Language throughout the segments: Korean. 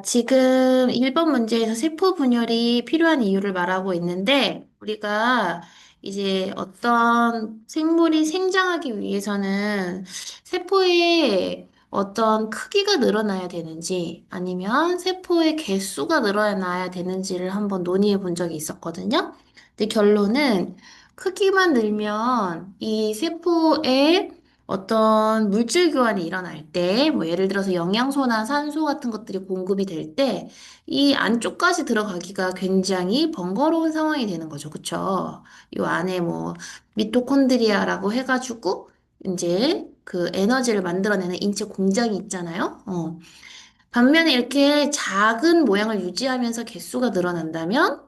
지금 1번 문제에서 세포 분열이 필요한 이유를 말하고 있는데, 우리가 이제 어떤 생물이 생장하기 위해서는 세포의 어떤 크기가 늘어나야 되는지, 아니면 세포의 개수가 늘어나야 되는지를 한번 논의해 본 적이 있었거든요. 근데 결론은 크기만 늘면 이 세포의 어떤 물질 교환이 일어날 때, 뭐 예를 들어서 영양소나 산소 같은 것들이 공급이 될 때, 이 안쪽까지 들어가기가 굉장히 번거로운 상황이 되는 거죠. 그쵸? 이 안에 뭐, 미토콘드리아라고 해가지고, 이제 그 에너지를 만들어내는 인체 공장이 있잖아요. 반면에 이렇게 작은 모양을 유지하면서 개수가 늘어난다면,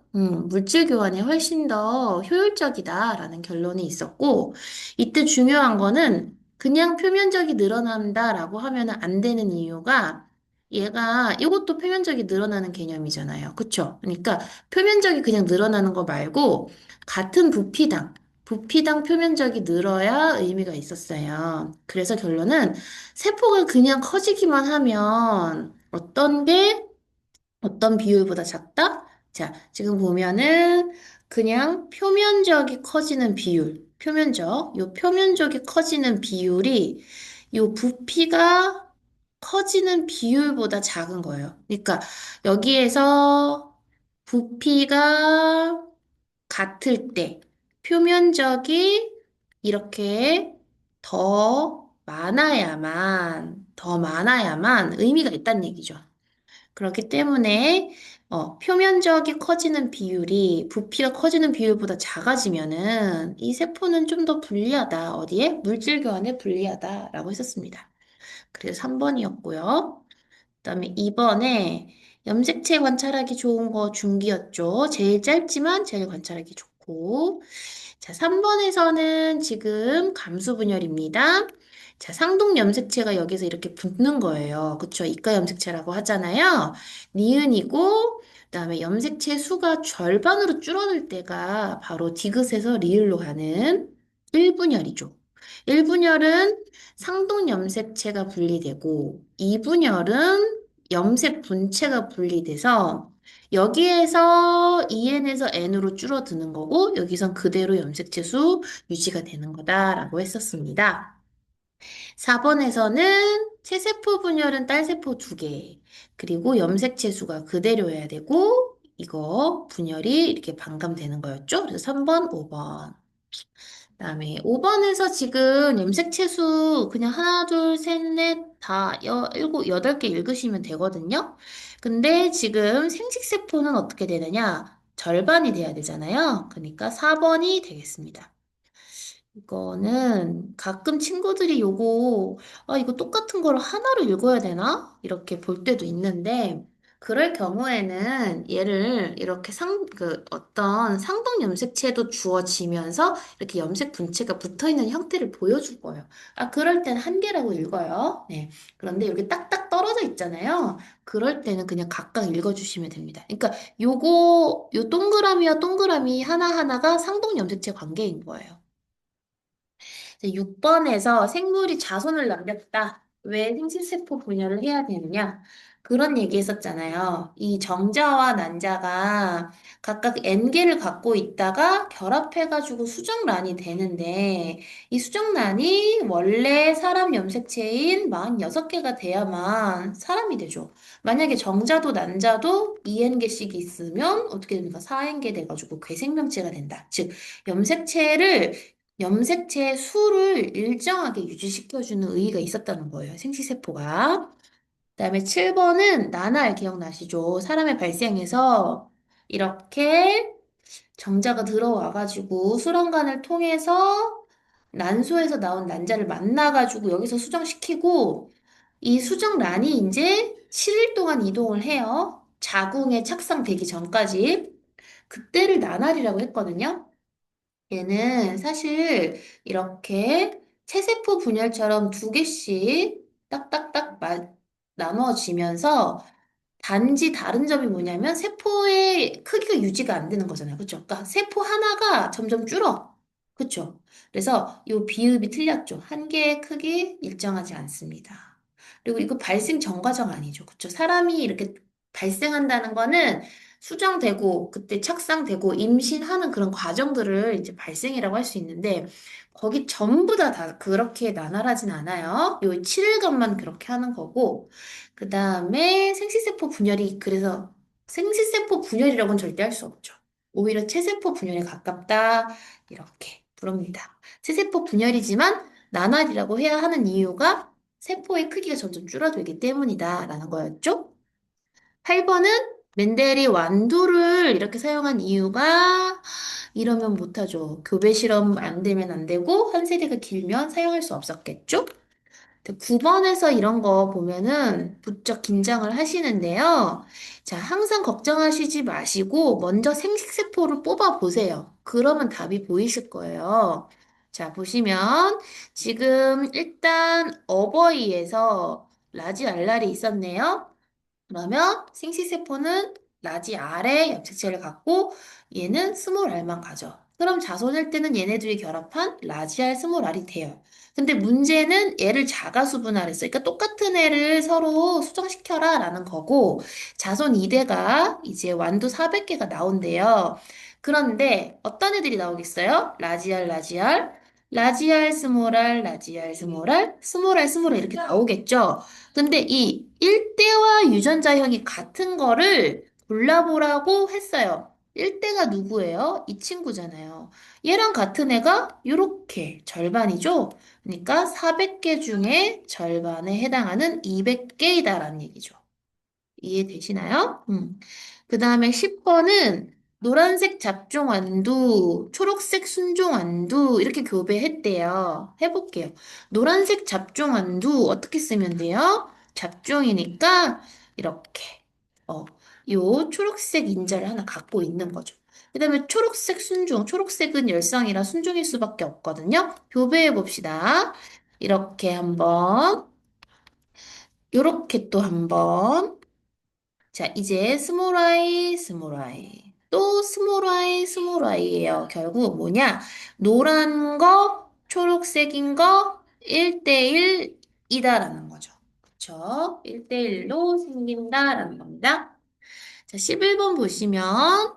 물질 교환이 훨씬 더 효율적이다라는 결론이 있었고, 이때 중요한 거는 그냥 표면적이 늘어난다라고 하면 안 되는 이유가 얘가 이것도 표면적이 늘어나는 개념이잖아요. 그쵸? 그러니까 표면적이 그냥 늘어나는 거 말고 같은 부피당 표면적이 늘어야 의미가 있었어요. 그래서 결론은 세포가 그냥 커지기만 하면 어떤 비율보다 작다? 자, 지금 보면은 그냥 표면적이 커지는 비율, 요 표면적이 커지는 비율이 요 부피가 커지는 비율보다 작은 거예요. 그러니까 여기에서 부피가 같을 때 표면적이 이렇게 더 많아야만 의미가 있다는 얘기죠. 그렇기 때문에 표면적이 커지는 비율이 부피가 커지는 비율보다 작아지면은 이 세포는 좀 더 불리하다. 어디에? 물질 교환에 불리하다라고 했었습니다. 그래서 3번이었고요. 그다음에 2번에 염색체 관찰하기 좋은 거 중기였죠. 제일 짧지만 제일 관찰하기 좋고. 자, 3번에서는 지금 감수 분열입니다. 자, 상동 염색체가 여기서 이렇게 붙는 거예요. 그쵸? 이가 염색체라고 하잖아요. 니은이고, 그다음에 염색체 수가 절반으로 줄어들 때가 바로 디귿에서 리을로 가는 1분열이죠. 1분열은 상동 염색체가 분리되고, 2분열은 염색 분체가 분리돼서 여기에서 EN에서 N으로 줄어드는 거고, 여기선 그대로 염색체 수 유지가 되는 거다라고 했었습니다. 4번에서는 체세포 분열은 딸세포 2개, 그리고 염색체 수가 그대로여야 되고, 이거 분열이 이렇게 반감되는 거였죠? 그래서 3번, 5번. 그다음에 5번에서 지금 염색체수 그냥 하나, 둘, 셋, 넷, 다, 일곱, 여덟 개 읽으시면 되거든요. 근데 지금 생식세포는 어떻게 되느냐? 절반이 돼야 되잖아요. 그러니까 4번이 되겠습니다. 이거는 가끔 친구들이 이거 똑같은 걸 하나로 읽어야 되나? 이렇게 볼 때도 있는데, 그럴 경우에는 얘를 이렇게 어떤 상동 염색체도 주어지면서 이렇게 염색 분체가 붙어 있는 형태를 보여줄 거예요. 그럴 땐 한 개라고 읽어요. 네. 그런데 이렇게 딱딱 떨어져 있잖아요. 그럴 때는 그냥 각각 읽어주시면 됩니다. 그러니까 요 동그라미와 동그라미 하나하나가 상동 염색체 관계인 거예요. 6번에서 생물이 자손을 남겼다. 왜 생식세포 분열을 해야 되느냐? 그런 얘기 했었잖아요. 이 정자와 난자가 각각 N개를 갖고 있다가 결합해가지고 수정란이 되는데, 이 수정란이 원래 사람 염색체인 46개가 돼야만 사람이 되죠. 만약에 정자도 난자도 2N개씩 있으면 어떻게 됩니까? 4N개 돼가지고 괴생명체가 된다. 즉, 염색체를 염색체의 수를 일정하게 유지시켜주는 의의가 있었다는 거예요. 생식세포가. 그다음에 7번은 나날 기억나시죠? 사람의 발생에서 이렇게 정자가 들어와가지고 수란관을 통해서 난소에서 나온 난자를 만나가지고 여기서 수정시키고 이 수정란이 이제 7일 동안 이동을 해요. 자궁에 착상되기 전까지. 그때를 나날이라고 했거든요. 얘는 사실 이렇게 체세포 분열처럼 2개씩 딱딱딱 나눠지면서 단지 다른 점이 뭐냐면 세포의 크기가 유지가 안 되는 거잖아요. 그쵸? 그러니까 세포 하나가 점점 줄어. 그쵸? 그래서 이 비읍이 틀렸죠. 한 개의 크기 일정하지 않습니다. 그리고 이거 발생 전 과정 아니죠. 그쵸? 사람이 이렇게 발생한다는 거는 수정되고, 그때 착상되고, 임신하는 그런 과정들을 이제 발생이라고 할 수 있는데, 거기 전부 다 그렇게 나날하진 않아요. 요 7일간만 그렇게 하는 거고, 그 다음에 생시세포 분열이, 그래서 생시세포 분열이라고는 절대 할 수 없죠. 오히려 체세포 분열에 가깝다. 이렇게 부릅니다. 체세포 분열이지만 나날이라고 해야 하는 이유가 세포의 크기가 점점 줄어들기 때문이다라는 거였죠. 8번은 멘델이 완두를 이렇게 사용한 이유가 이러면 못하죠. 교배 실험 안 되면 안 되고 한 세대가 길면 사용할 수 없었겠죠. 9번에서 이런 거 보면은 부쩍 긴장을 하시는데요. 자, 항상 걱정하시지 마시고 먼저 생식세포를 뽑아 보세요. 그러면 답이 보이실 거예요. 자, 보시면 지금 일단 어버이에서 라지 알랄이 있었네요. 그러면 생식세포는 라지 R의 염색체를 갖고 얘는 스몰 R만 가져. 그럼 자손일 때는 얘네 둘이 결합한 라지 R 스몰 R이 돼요. 근데 문제는 얘를 자가수분할 했어. 그러니까 똑같은 애를 서로 수정시켜라 라는 거고 자손 2대가 이제 완두 400개가 나온대요. 그런데 어떤 애들이 나오겠어요? 라지 R, 라지 R, 라지 R, 스몰 R, 라지 R, 스몰 R, 스몰 R, 스몰 R 이렇게 나오겠죠? 근데 이 일대와 유전자형이 같은 거를 골라보라고 했어요. 일대가 누구예요? 이 친구잖아요. 얘랑 같은 애가 이렇게 절반이죠? 그러니까 400개 중에 절반에 해당하는 200개이다라는 얘기죠. 이해되시나요? 그 다음에 10번은 노란색 잡종완두, 초록색 순종완두 이렇게 교배했대요. 해볼게요. 노란색 잡종완두 어떻게 쓰면 돼요? 잡종이니까 이렇게 요 초록색 인자를 하나 갖고 있는 거죠. 그 다음에 초록색 순종, 초록색은 열상이라 순종일 수밖에 없거든요. 교배해 봅시다. 이렇게 한번, 요렇게 또 한번. 자, 이제 스몰 i, 스몰 i. 또 스몰 i, 스몰 i예요. 결국 뭐냐? 노란 거, 초록색인 거 1대1이다라는 거죠. 그쵸? 1대1로 생긴다라는 겁니다. 자, 11번 보시면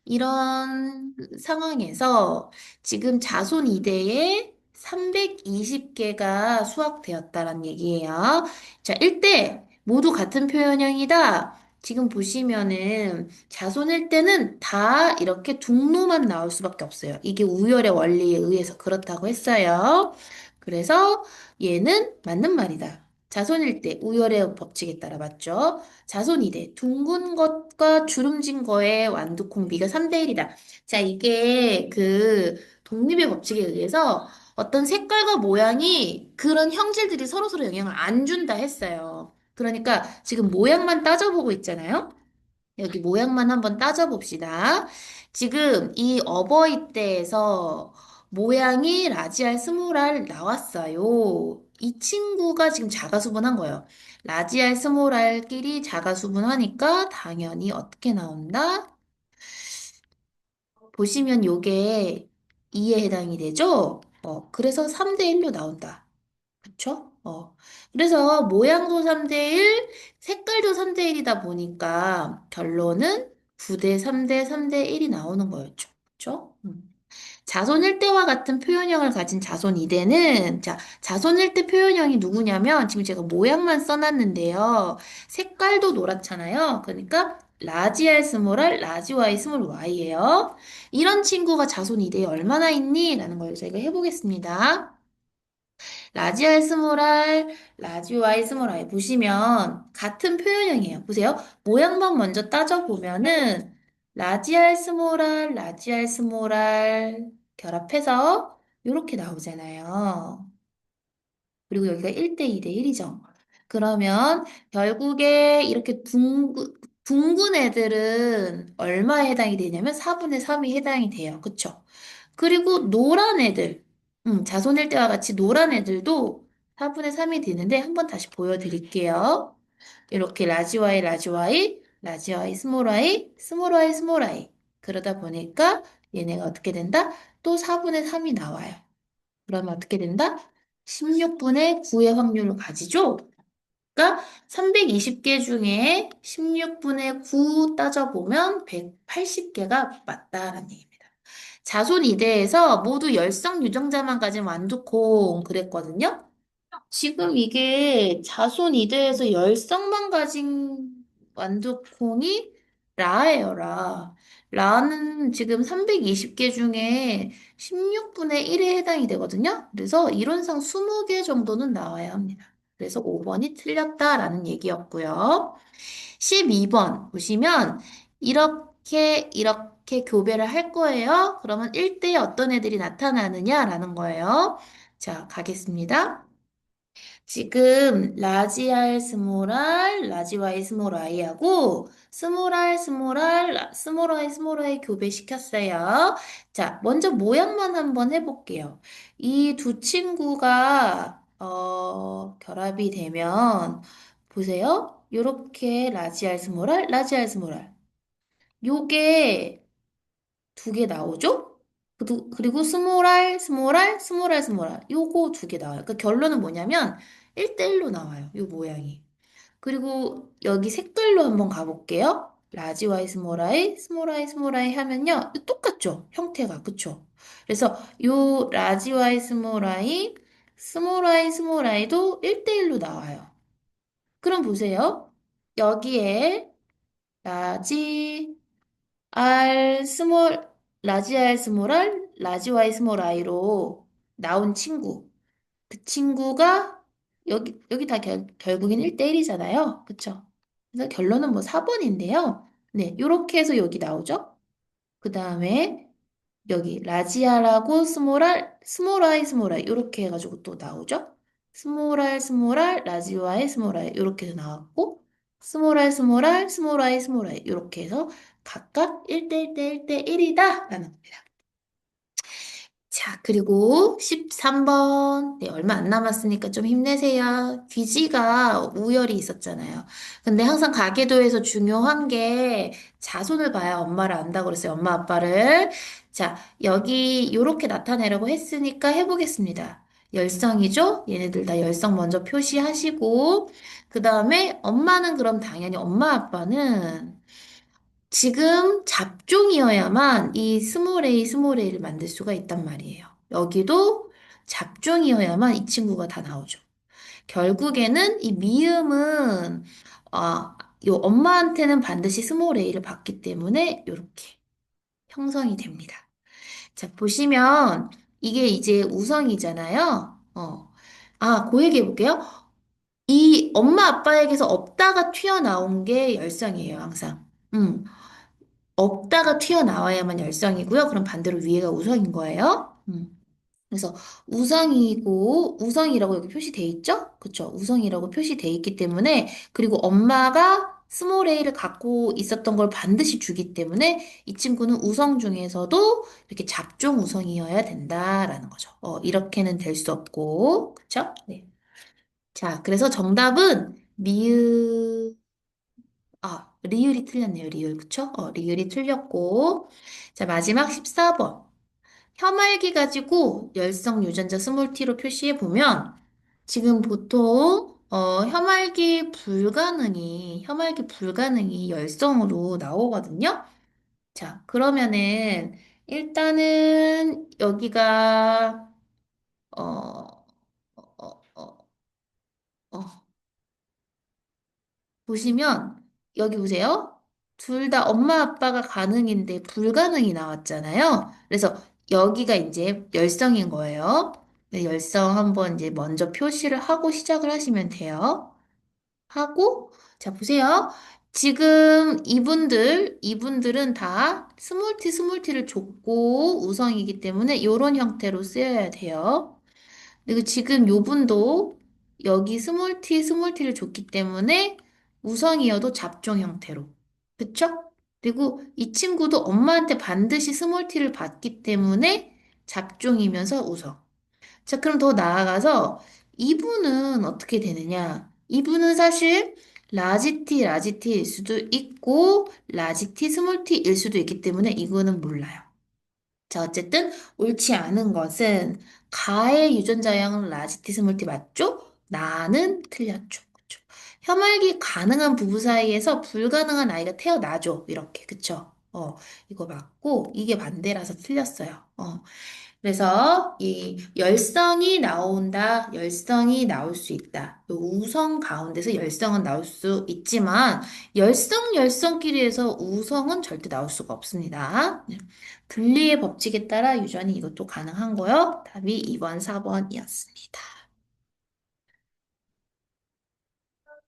이런 상황에서 지금 자손 2대에 320개가 수확되었다는 얘기예요. 자, 1대 모두 같은 표현형이다. 지금 보시면은 자손일 때는 다 이렇게 둥로만 나올 수밖에 없어요. 이게 우열의 원리에 의해서 그렇다고 했어요. 그래서 얘는 맞는 말이다. 자손일 때 우열의 법칙에 따라 맞죠? 자손이대. 둥근 것과 주름진 거의 완두콩비가 3대 1이다. 자, 이게 그 독립의 법칙에 의해서 어떤 색깔과 모양이 그런 형질들이 서로서로 영향을 안 준다 했어요. 그러니까 지금 모양만 따져보고 있잖아요. 여기 모양만 한번 따져봅시다. 지금 이 어버이 때에서 모양이 라지알 스몰알 나왔어요. 이 친구가 지금 자가수분한 거예요. 라지알 스몰알끼리 자가수분하니까 당연히 어떻게 나온다? 보시면 요게 2에 해당이 되죠? 그래서 3대 1로 나온다. 그쵸? 그래서 모양도 3대1, 색깔도 3대1이다 보니까 결론은 9대 3대 3대1이 나오는 거였죠. 그쵸? 자손 1대와 같은 표현형을 가진 자손 2대는, 자, 자손 1대 표현형이 누구냐면, 지금 제가 모양만 써놨는데요. 색깔도 노랗잖아요. 그러니까, 라지 R 스몰 R, 라지 Y 스몰 Y예요. 이런 친구가 자손 2대에 얼마나 있니? 라는 걸 저희가 해보겠습니다. 라지 R 스몰 R, 라지 Y 스몰 I 보시면 같은 표현형이에요. 보세요. 모양만 먼저 따져보면은 라지 R 스몰 R, 라지 R 스몰 R 결합해서 이렇게 나오잖아요. 그리고 여기가 1대 2대 1이죠. 그러면 결국에 이렇게 둥근 애들은 얼마에 해당이 되냐면 4분의 3이 해당이 돼요. 그쵸? 그리고 노란 애들, 자손일 때와 같이 노란 애들도 4분의 3이 되는데 한번 다시 보여드릴게요. 이렇게 라지 y, 라지 y, 라지 y, 스몰 y, 스몰 y, 스몰 y. 그러다 보니까 얘네가 어떻게 된다? 또 4분의 3이 나와요. 그러면 어떻게 된다? 16분의 9의 확률을 가지죠? 그러니까 320개 중에 16분의 9 따져보면 180개가 맞다라는 얘기입니다. 자손 이대에서 모두 열성 유전자만 가진 완두콩 그랬거든요. 지금 이게 자손 이대에서 열성만 가진 완두콩이 라예요, 라. 라는 지금 320개 중에 16분의 1에 해당이 되거든요. 그래서 이론상 20개 정도는 나와야 합니다. 그래서 5번이 틀렸다라는 얘기였고요. 12번 보시면 이렇게 교배를 할 거예요. 그러면 1대에 어떤 애들이 나타나느냐라는 거예요. 자, 가겠습니다. 지금 라지알 스몰알, 라지와이 스몰아이하고 스몰알 스몰알, 스몰아이 스몰아이 교배시켰어요. 자, 먼저 모양만 한번 해볼게요. 이 두 친구가 결합이 되면 보세요. 요렇게 라지알 스몰알, 라지알 스몰알. 요게 두 개 나오죠? 그리고 스몰알, 스몰알, 스몰알, 스몰알. 요거 두 개 나와요. 그 결론은 뭐냐면 1대1로 나와요. 요 모양이. 그리고 여기 색깔로 한번 가볼게요. 라지와이 스몰아이, 스몰아이, 스몰아이 하면요. 똑같죠? 형태가. 그쵸? 그래서 요 라지와이 스몰아이, 스몰아이, 스몰아이도 1대1로 나와요. 그럼 보세요. 여기에 라지, 라지 알 스몰 알, 라지 와이 스몰 아이로 나온 친구. 그 친구가 여기 다 결국엔 1대1이잖아요. 그쵸? 그래서 결론은 뭐 4번인데요. 네, 요렇게 해서 여기 나오죠? 그 다음에 여기 라지아라고 스몰 아이, 스몰 아이 요렇게 해가지고 또 나오죠? 스몰 알, 라지아의 스몰 아이 요렇게 해서 나왔고 스몰 아이, 스몰 아이 요렇게 해서 각각 1대1대 1대1이다 라는 겁니다. 자, 그리고 13번. 네, 얼마 안 남았으니까 좀 힘내세요. 귀지가 우열이 있었잖아요. 근데 항상 가계도에서 중요한 게 자손을 봐야 엄마를 안다고 그랬어요. 엄마, 아빠를. 자, 여기 요렇게 나타내라고 했으니까 해보겠습니다. 열성이죠? 얘네들 다 열성 먼저 표시하시고, 그 다음에 엄마는 그럼 당연히 엄마, 아빠는 지금 잡종이어야만 이 스몰 A를 만들 수가 있단 말이에요. 여기도 잡종이어야만 이 친구가 다 나오죠. 결국에는 이 미음은 요 엄마한테는 반드시 스몰 A를 받기 때문에 이렇게 형성이 됩니다. 자, 보시면 이게 이제 우성이잖아요. 그 얘기 해볼게요. 이 엄마 아빠에게서 없다가 튀어나온 게 열성이에요, 항상. 없다가 튀어나와야만 열성이고요. 그럼 반대로 위에가 우성인 거예요. 그래서 우성이라고 여기 표시돼 있죠? 그쵸? 우성이라고 표시돼 있기 때문에, 그리고 엄마가 스몰 a를 갖고 있었던 걸 반드시 주기 때문에 이 친구는 우성 중에서도 이렇게 잡종 우성이어야 된다라는 거죠. 이렇게는 될 수 없고, 그쵸? 네. 자, 그래서 정답은 리을이 틀렸네요. 리을. 그쵸? 리을이 틀렸고. 자, 마지막 14번. 혐알기 가지고 열성 유전자 스몰티로 표시해 보면 지금 보통 혐알기 불가능이 열성으로 나오거든요. 자, 그러면은 일단은 여기가 어, 어, 어, 어, 보시면 여기 보세요. 둘 다 엄마 아빠가 가능인데 불가능이 나왔잖아요. 그래서 여기가 이제 열성인 거예요. 네, 열성 한번 이제 먼저 표시를 하고 시작을 하시면 돼요. 하고 자 보세요. 지금 이분들은 다 스몰티를 줬고 우성이기 때문에 이런 형태로 쓰여야 돼요. 그리고 지금 요분도 여기 스몰티를 줬기 때문에 우성이어도 잡종 형태로. 그쵸? 그리고 이 친구도 엄마한테 반드시 스몰티를 받기 때문에 잡종이면서 우성. 자, 그럼 더 나아가서 이분은 어떻게 되느냐? 이분은 사실 라지티일 수도 있고 라지티, 스몰티일 수도 있기 때문에 이거는 몰라요. 자, 어쨌든 옳지 않은 것은 가의 유전자형은 라지티스몰티 맞죠? 나는 틀렸죠. 그쵸? 혐알기 가능한 부부 사이에서 불가능한 아이가 태어나죠. 이렇게. 그쵸? 이거 맞고, 이게 반대라서 틀렸어요. 그래서 이 열성이 나온다, 열성이 나올 수 있다. 요 우성 가운데서 열성은 나올 수 있지만 열성끼리에서 우성은 절대 나올 수가 없습니다. 네. 분리의 법칙에 따라 유전이 이것도 가능한 거요. 답이 2번, 4번이었습니다.